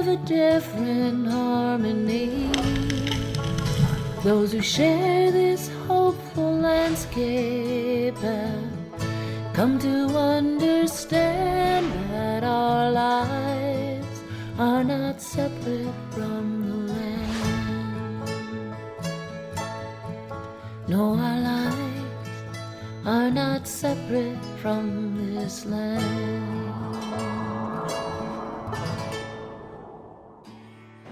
of a different harmony. Those who share this hopeful landscape have come to understand that our lives are not separate from the land. No, our lives are not separate from this land.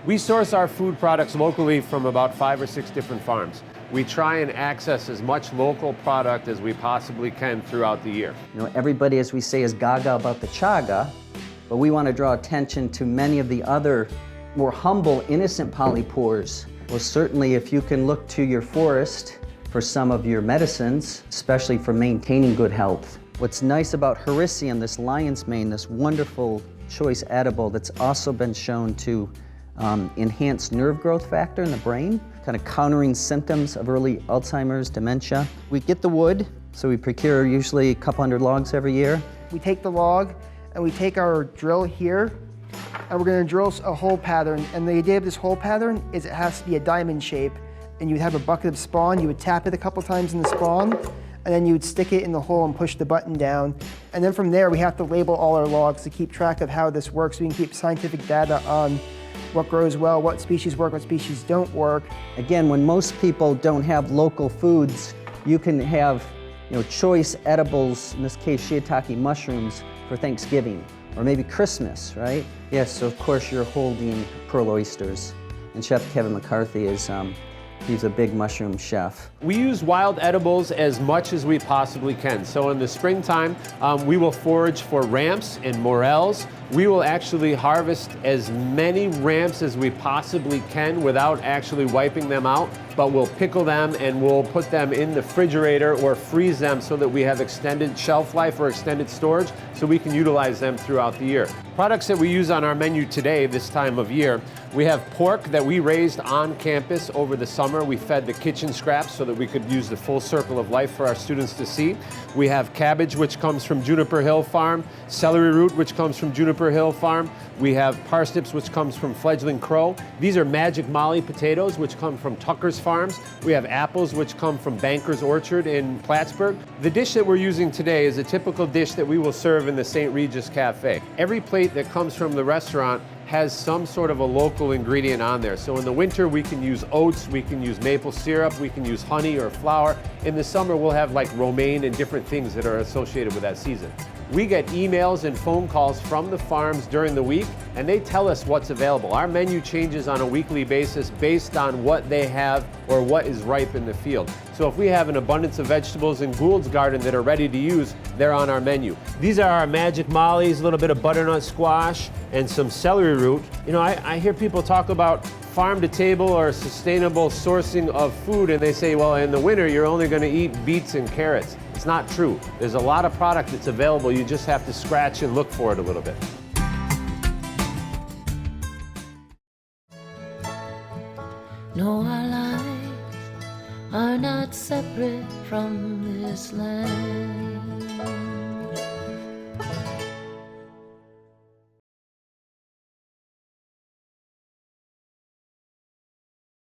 We source our food products locally from about 5 or 6 different farms. We try and access as much local product as we possibly can throughout the year. You know, everybody, as we say, is gaga about the chaga, but we want to draw attention to many of the other more humble, innocent polypores. Well, certainly if you can look to your forest for some of your medicines, especially for maintaining good health. What's nice about hericium, this lion's mane, this wonderful choice edible that's also been shown to enhance nerve growth factor in the brain, kind of countering symptoms of early Alzheimer's, dementia. We get the wood, so we procure usually a couple hundred logs every year. We take the log and we take our drill here and we're going to drill a hole pattern. And the idea of this hole pattern is it has to be a diamond shape. And you would have a bucket of spawn, you would tap it a couple times in the spawn, and then you would stick it in the hole and push the button down. And then from there we have to label all our logs to keep track of how this works. We can keep scientific data on what grows well, what species work, what species don't work. Again, when most people don't have local foods, you can have, choice edibles, in this case shiitake mushrooms, for Thanksgiving, or maybe Christmas, right? Yes, so of course you're holding pearl oysters. And Chef Kevin McCarthy is, he's a big mushroom chef. We use wild edibles as much as we possibly can. So in the springtime, we will forage for ramps and morels. We will actually harvest as many ramps as we possibly can without actually wiping them out, but we'll pickle them and we'll put them in the refrigerator or freeze them so that we have extended shelf life or extended storage so we can utilize them throughout the year. Products that we use on our menu today, this time of year, we have pork that we raised on campus over the summer. We fed the kitchen scraps so that we could use the full circle of life for our students to see. We have cabbage, which comes from Juniper Hill Farm, celery root, which comes from Juniper Hill Farm. We have parsnips, which comes from Fledgling Crow. These are Magic Molly potatoes, which come from Tucker's Farms. We have apples, which come from Banker's Orchard in Plattsburgh. The dish that we're using today is a typical dish that we will serve in the St. Regis Cafe. Every plate that comes from the restaurant has some sort of a local ingredient on there. So in the winter, we can use oats, we can use maple syrup, we can use honey or flour. In the summer, we'll have like romaine and different things that are associated with that season. We get emails and phone calls from the farms during the week, and they tell us what's available. Our menu changes on a weekly basis based on what they have or what is ripe in the field. So if we have an abundance of vegetables in Gould's garden that are ready to use, they're on our menu. These are our Magic Mollies, a little bit of butternut squash, and some celery root. I hear people talk about farm to table or sustainable sourcing of food, and they say, well, in the winter, you're only going to eat beets and carrots. It's not true. There's a lot of product that's available. You just have to scratch and look for it a little bit. No, our lives are not separate from this land.